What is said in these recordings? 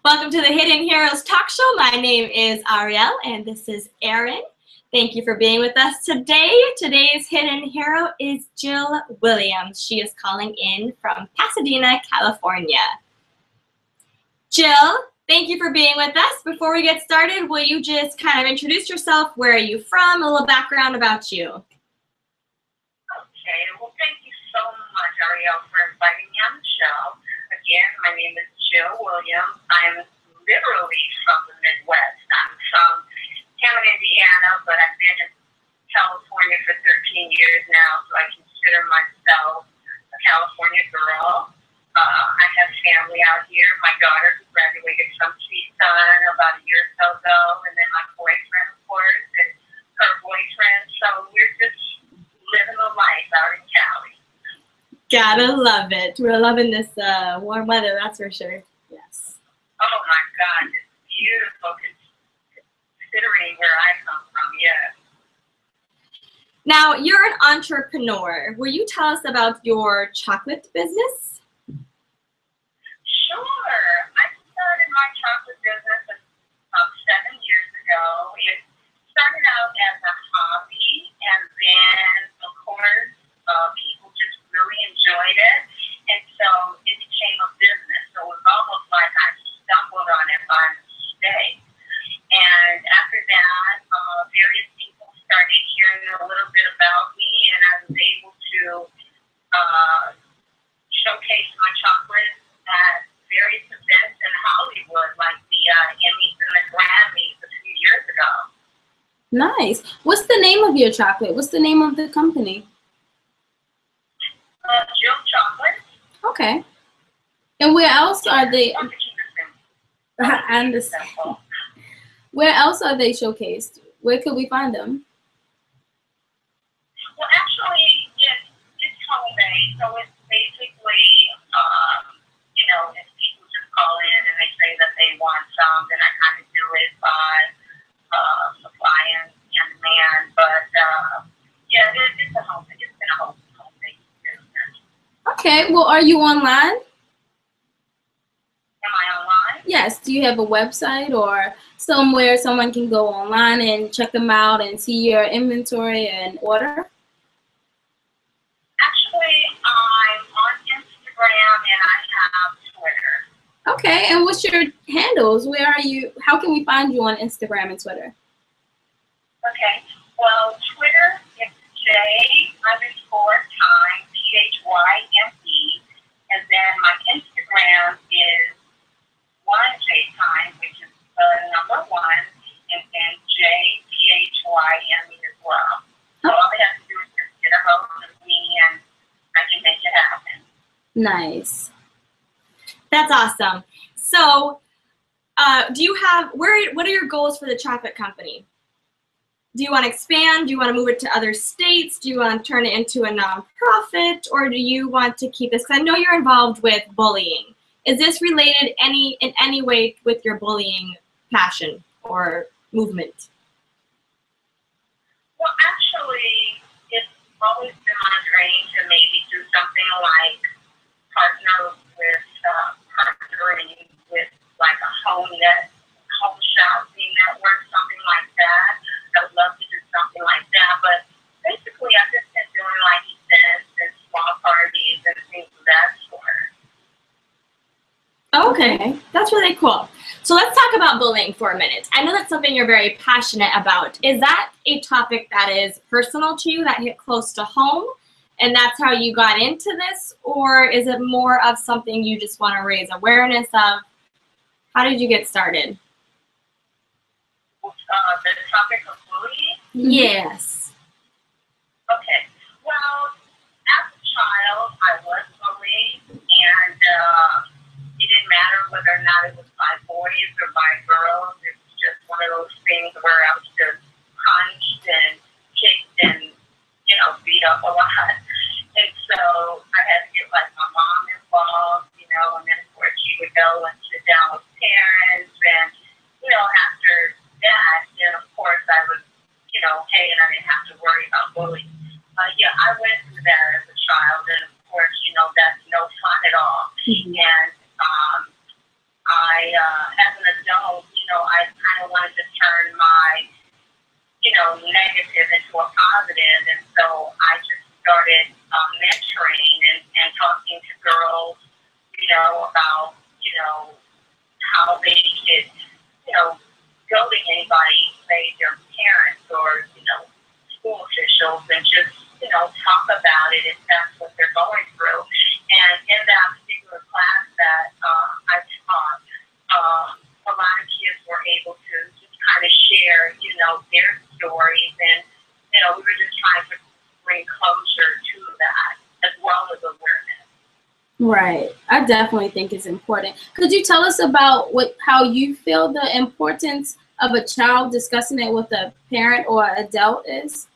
Welcome to the Hidden Heroes Talk Show. My name is Ariel, and this is Erin. Thank you for being with us today. Today's hidden hero is Jill Williams. She is calling in from Pasadena, California. Jill, thank you for being with us. Before we get started, will you just kind of introduce yourself? Where are you from? A little background about you. Okay, well, thank you so much, Ariel, for inviting me on the show. Again, my name is Jill Williams. I'm literally from the Midwest. I'm from Hammond, Indiana, but I've been in California for 13 years now, so I consider myself a California girl. I have family out here. My daughter, who graduated from CSUN about a year or so ago, and then my boyfriend, of course, and her boyfriend. So we're just living the life out in Cali. Gotta love it. We're loving this warm weather, that's for sure. Yes. Oh my God, it's beautiful considering where I come from, yes. Now, you're an entrepreneur. Will you tell us about your chocolate business? Sure. I started my chocolate business about 7 years ago. It started out as a hobby, and then, of course, people just really enjoyed it, and so it became a business. So it was almost like I stumbled on it by mistake. And after that, various people started hearing a little bit about me, and I was able to showcase my chocolate at various events in Hollywood, like the Emmys and the Grammys a few years ago. Nice. What's the name of your chocolate? What's the name of the company? Jill Chocolate. Okay. And where else are they? I understand. Where else are they showcased? Where could we find them? Well, actually, it's home-based, so it's basically, if people just call in and they say that they want some, then I kind of do it by supply and demand. But yeah, it's been a home-based business. Okay. Well, are you online? Am I online? Yes. Do you have a website or somewhere someone can go online and check them out and see your inventory and order? Actually, I'm on Instagram and I have Twitter. Okay. And what's your handles? Where are you? How can we find you on Instagram and Twitter? Okay. Well, Twitter is J_time, THYME, and then my Instagram is 1JTime, which is the number 1, and then JTHYME as well. So all they have to do is just get a hold of me and I can make it happen. Nice. That's awesome. So, do you have, what are your goals for the chocolate company? Do you want to expand? Do you want to move it to other states? Do you want to turn it into a nonprofit? Or do you want to keep this? Because I know you're involved with bullying. Is this related in any way with your bullying passion or movement? Well, actually, it's always been my dream to maybe do something like partnering with like a home shopping network, something like that. I would love to do something like that, but basically I've just been doing like events and small parties and things of that sort. Okay, that's really cool. So let's talk about bullying for a minute. I know that's something you're very passionate about. Is that a topic that is personal to you, that hit close to home, and that's how you got into this? Or is it more of something you just want to raise awareness of? How did you get started? The topic of bullying? Yes. Okay. Well, as a child, I was bullied, and it didn't matter whether or not it was by boys or by girls. It was just one of those things where I was just punched and kicked and, beat up a lot. And so I had to get, like, my mom involved, and then, of course, she would go and sit down with parents, and, after that, then, of course, I would, hey, and I didn't have to worry about bullying. Yeah, I went through that as a child, and, of course, that's no fun at all. never wanted to turn my, negative into a positive. And so I just started mentoring and talking to girls, about, how they should, go to anybody, say their parents or, school officials, and just, talk about it if that's what they're going through. And in that particular class that I taught, a lot of kids were able to just kind of share, their stories, and, we were just trying to bring closure to that as well as awareness. Right. I definitely think it's important. Could you tell us about how you feel the importance of a child discussing it with a parent or adult is?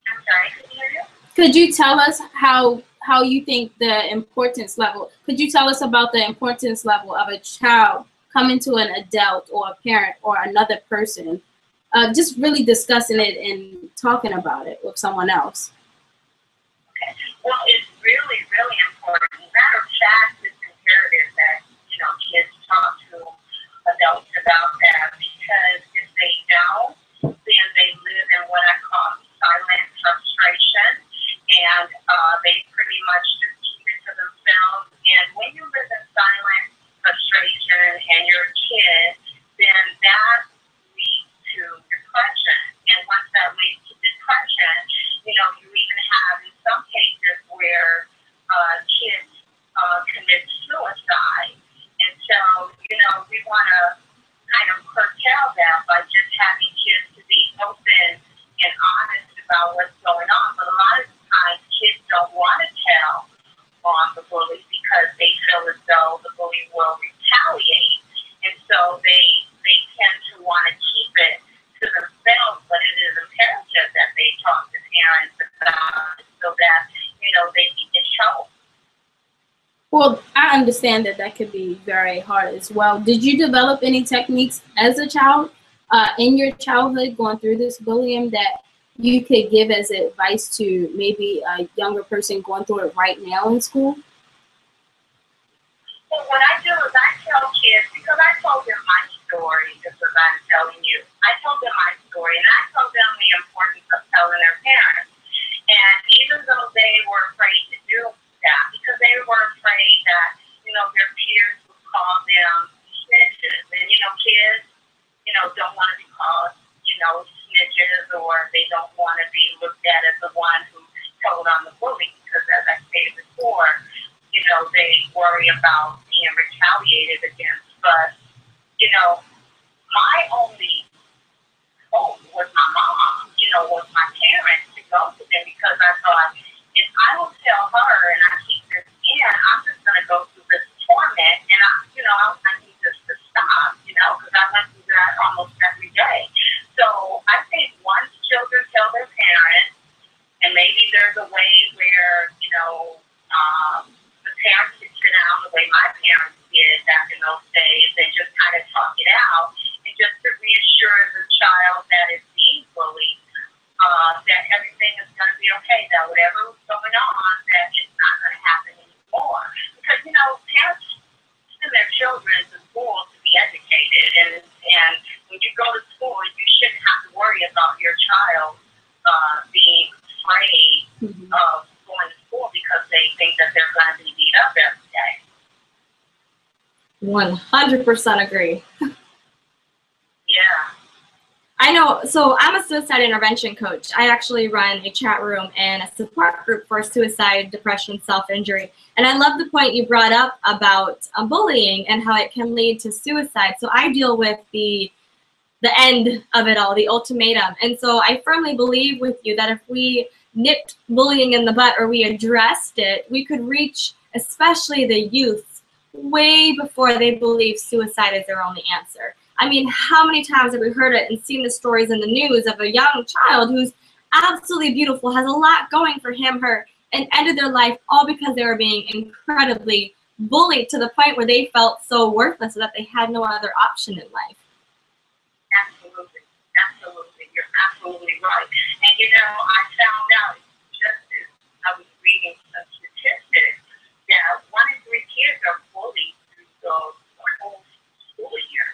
I'm sorry, can you hear you? Could you tell us how you think the importance level, could you tell us about the importance level of a child coming to an adult or a parent or another person, just really discussing it and talking about it with someone else? Okay. Well, it's really, really important. Matter of fact, it's imperative that, kids talk to adults about that, because if they don't, then they live in what I call silent frustration, and they pretty much just keep it to themselves. And when you live in silent frustration and you're a kid, then that leads to depression. And once that leads to depression, you even have in some cases where kids commit suicide. And so, we want to kind of curtail that by just having kids to be open and honest about what's going on. But a lot of times kids don't want to tell on the bully because they feel as though the bully will retaliate. And so they tend to want to keep it to themselves, but it is imperative that they talk to parents about it so that, they can get help. Well, I understand that could be very hard as well. Did you develop any techniques as a child in your childhood going through this bullying that you could give as advice to maybe a younger person going through it right now in school? Well, what I do is I tell kids, because I told them my story, just as I'm telling you. I told them my story, and I told them the importance of telling their parents. And even though they were afraid to do that, because they were afraid that, their peers would call them snitches. And, kids, don't want to be called, snitches, or they don't want to be looked at as the one who told on the bully, because as I stated before, they worry about being retaliated against. But, my only hope was my mom, was my parents, to go to them, because I thought, if I don't tell her and I keep this in, I'm just going to go through this torment, and I need this to stop, because I went through that almost every day. So I think once children tell their parents, and maybe there's a way where, the parents could sit down the way my parents did back in those days and just kind of talk it out, and just to reassure the child that is being bullied, that everything is going to be okay, that whatever was going on, that it's not going to happen anymore. Because, parents send their children to school to be educated, and when you go to school, you shouldn't have to worry about your child being afraid of going to school because they think that they're going to be beat up every day. 100% agree. Yeah. I know, so I'm a suicide intervention coach. I actually run a chat room and a support group for suicide, depression, self-injury. And I love the point you brought up about bullying and how it can lead to suicide. So I deal with the end of it all, the ultimatum. And so I firmly believe with you that if we nipped bullying in the butt or we addressed it, we could reach especially the youth way before they believe suicide is their only answer. I mean, how many times have we heard it and seen the stories in the news of a young child who's absolutely beautiful, has a lot going for him, her, and ended their life all because they were being incredibly bullied to the point where they felt so worthless that they had no other option in life. Absolutely. Absolutely. You're absolutely right. And, I found out just as I was reading some statistics that 1 in 3 kids are bullied through the whole school year.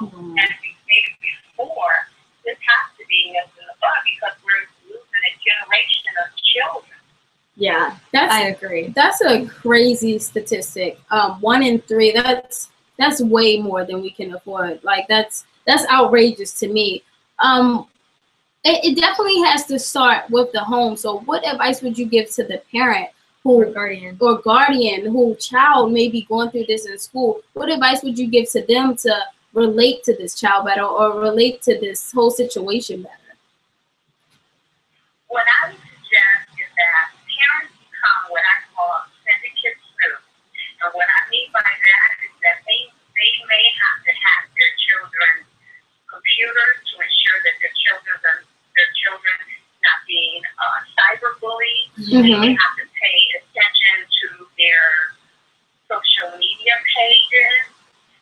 as we stated before, this has to be nipped in the bud because we're losing a generation of children. Yeah, I agree. That's a crazy statistic. 1 in 3. That's way more than we can afford. Like that's outrageous to me. It definitely has to start with the home. So, what advice would you give to the parent or guardian who child may be going through this in school? What advice would you give to them to relate to this child better or relate to this whole situation better? What I would suggest is that parents become what I call syndicates through. And what I mean by that is that they may have to hack their children's computers to ensure that their children not being cyberbullied. They may have to pay attention to their social media pages.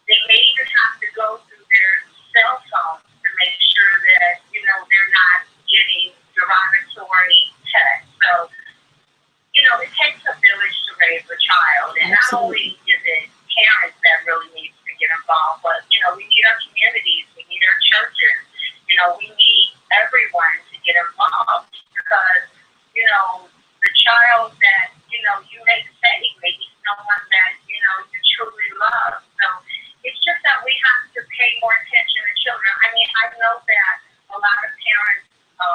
They may even have to go through their cell phones to make sure that, they're not getting derogatory text. So, it takes a village to raise a child. And not only is it parents that really need to get involved, but, we need our communities, we need our churches, we need everyone to get involved because, the child that, you may save may be someone that, you truly love. So it's just that we have to pay more attention to children. I mean, I know that a lot of parents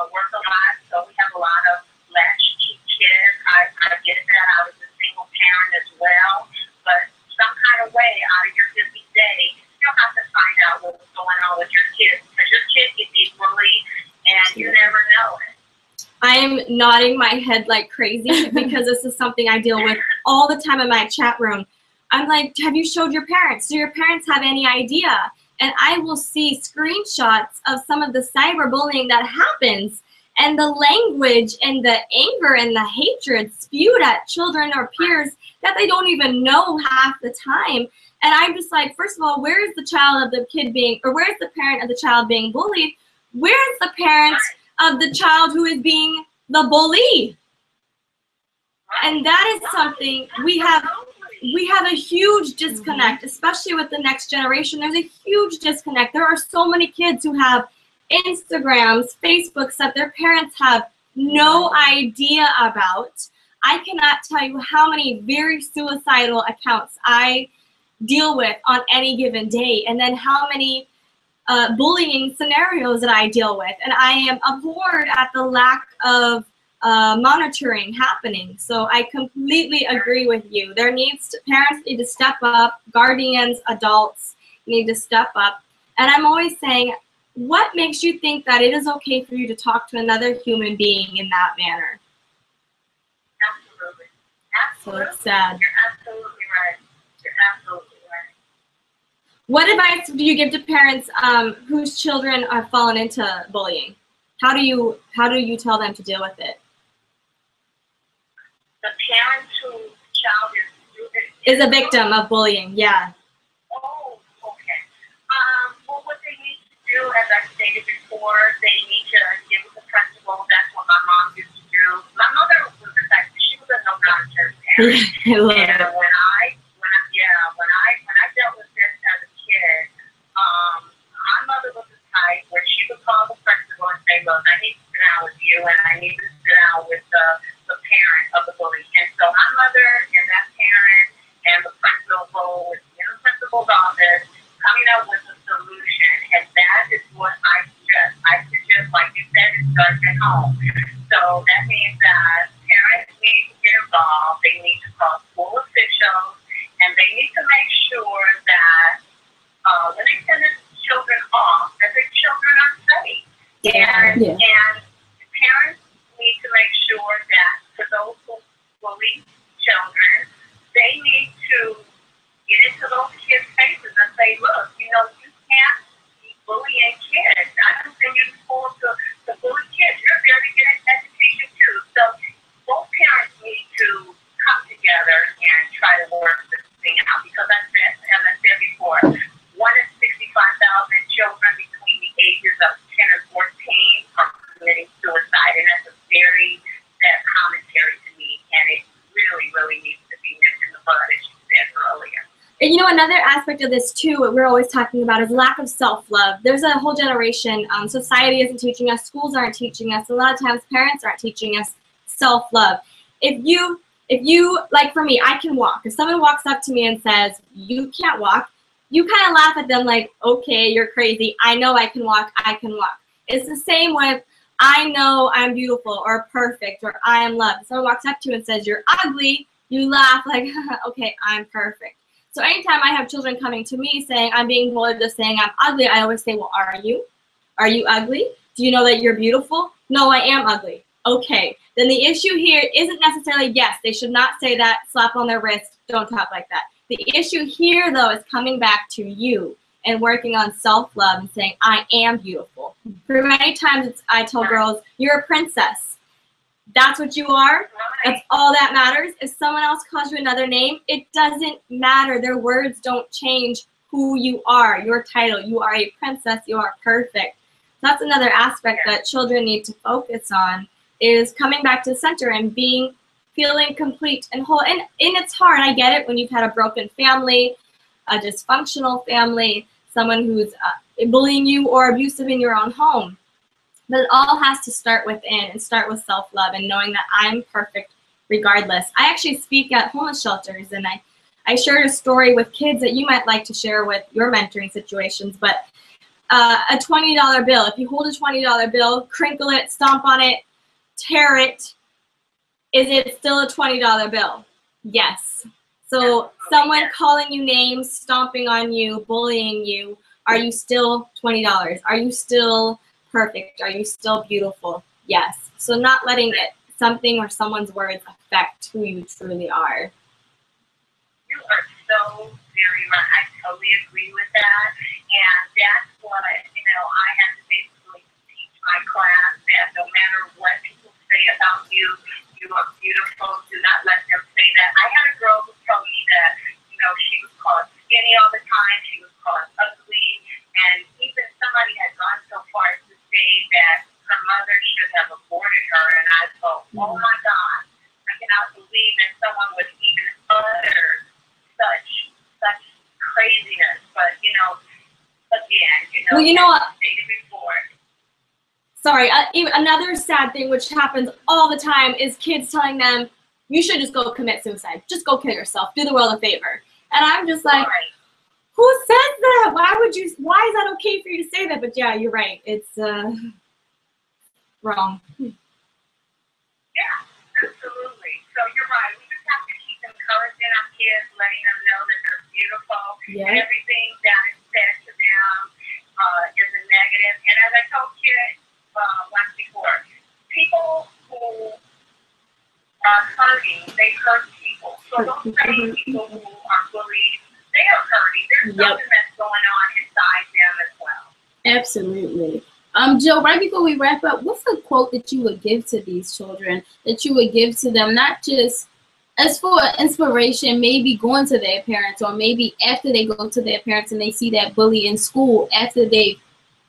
work a lot, so we have a lot of latchkey kids. I get that. I was a single parent as well. But some kind of way out of your busy day, you'll have to find out what's going on with your kids because your kid can be bullied and you never know it. I am nodding my head like crazy because this is something I deal with all the time in my chat room. I'm like, have you showed your parents? Do your parents have any idea? And I will see screenshots of some of the cyberbullying that happens and the language and the anger and the hatred spewed at children or peers that they don't even know half the time. And I'm just like, first of all, where is the child of the kid being, or where is the parent of the child being bullied? Where is the parent of the child who is being the bully? And that is something we have a huge disconnect, especially with the next generation. There's a huge disconnect. There are so many kids who have Instagrams, Facebooks that their parents have no idea about. I cannot tell you how many very suicidal accounts I deal with on any given day, and then how many bullying scenarios that I deal with. And I am abhorred at the lack of monitoring happening. So I completely agree with you. Parents need to step up, guardians, adults need to step up. And I'm always saying, what makes you think that it is okay for you to talk to another human being in that manner? Absolutely. So it's sad. You're absolutely right. You're absolutely right. What advice do you give to parents whose children have fallen into bullying? How do you tell them to deal with it? The parent whose child is a victim of bullying, yeah. Oh, okay. Well, what they need to do, as I stated before, they need to get with the principal. That's what my mom used to do. My mother was the type, she was a no-nonsense parent. I love and it. when I dealt with this as a kid, my mother was the type where she would call the principal and say, look, I need to sit down with you and I need to sit down with the parent of the bully. And so my mother and that parent and the principal was in the principal's office coming up with a solution. And that is what I suggest. Like you said, it starts at home. So that means that parents need to get involved. They need to call school officials, and they need to make sure that when they send their children off, that their children are safe. And parents need to make sure that for those who bully children, they need to get into those kids' faces and say, look, you can't be bullying kids. I don't think you're supposed to bully kids. You're there to get an education too. So both parents need to come together and try to work this thing out because as I said before, 1 in 65,000 children between the ages of 10 and 14 are committing And you know, another aspect of this too, what we're always talking about is lack of self-love. There's a whole generation, society isn't teaching us, schools aren't teaching us, a lot of times parents aren't teaching us self-love. If you, like for me, I can walk. If someone walks up to me and says, you can't walk, you kind of laugh at them like, okay, you're crazy. I know I can walk, I can walk. It's the same with, I know I'm beautiful or perfect or I am loved. If someone walks up to you and says, you're ugly, you laugh like, okay, I'm perfect. So anytime I have children coming to me saying, I'm being bullied, just saying I'm ugly, I always say, well, are you? Are you ugly? Do you know that you're beautiful? No, I am ugly. Okay. Then the issue here isn't necessarily, yes, they should not say that, slap on their wrist, don't talk like that. The issue here, though, is coming back to you and working on self-love and saying, I am beautiful. For many times, I tell girls, you're a princess. That's what you are. That's all that matters. If someone else calls you another name, it doesn't matter. Their words don't change who you are, your title. You are a princess. You are perfect. That's another aspect that children need to focus on, is coming back to the center and feeling complete and whole. And it's hard. I get it when you've had a broken family, a dysfunctional family, someone who's bullying you or abusive in your own home. But it all has to start within and start with self-love and knowing that I'm perfect regardless. I actually speak at homeless shelters, and I shared a story with kids that you might like to share with your mentoring situations. But a $20 bill, if you hold a $20 bill, crinkle it, stomp on it, tear it, is it still a $20 bill? Yes. So someone calling you names, stomping on you, bullying you, are you still $20? Are you still perfect? Are you still beautiful? Yes. So not letting something or someone's words affect who you truly are. You are so very right. I totally agree with that. And that's what, I have to basically teach my class, that no matter what people say about you, you are beautiful. Do not let them say that. I had a girl who told me that, she was called skinny all the time. She was called ugly. And even somebody had gone so far to say that her mother should have aborted her. And I thought, oh my God, I cannot believe that someone would even utter such craziness. But, again, well, you know what? Stated before. Sorry, another sad thing which happens all the time is kids telling them, you should just go commit suicide. Just go kill yourself. Do the world a favor. And I'm just like, who says that? Why is that okay for you to say that? But yeah, you're right. It's wrong. Yeah, absolutely. So you're right. We just have to keep encouraging our kids, letting them know that they're beautiful. Yeah. And everything that is said to them is a negative. And as I told kids once before, people who are hurting, they hurt people. So those same people who are bullied, they are hurting. There's something that's going on inside them as well. Absolutely. Jill, right before we wrap up, what's a quote that you would give to these children, that you would give to them, not just as for inspiration, maybe going to their parents, or maybe after they go to their parents and they see that bully in school, after they've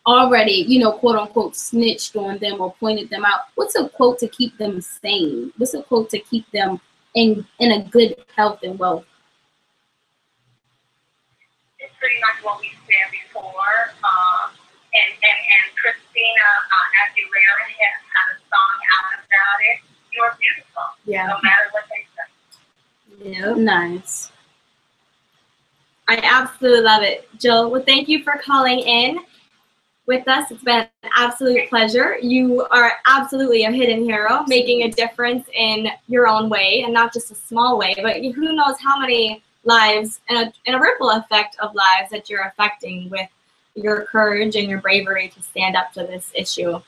already, quote unquote, snitched on them or pointed them out. What's a quote to keep them sane? What's a quote to keep them in a good health and wealth? It's pretty much what we said before. And Christina Aguilera had a song out about it. You're beautiful. Yeah. No matter what they say. Yeah. Nice. I absolutely love it. Jill, well, thank you for calling in with us. It's been an absolute pleasure. You are absolutely a hidden hero, making a difference in your own way, and not just a small way, but who knows how many lives and a ripple effect of lives that you're affecting with your courage and your bravery to stand up to this issue. And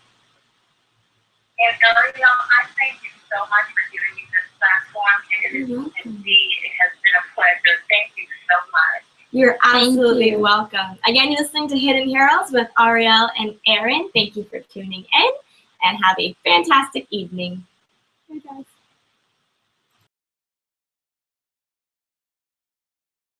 Ariel, I thank you so much for giving me this platform, and indeed, it has been a pleasure. Thank you so much. You're absolutely welcome. Again, you're listening to Hidden Heroes with Ariel and Aaron. Thank you for tuning in, and have a fantastic evening. Bye, guys.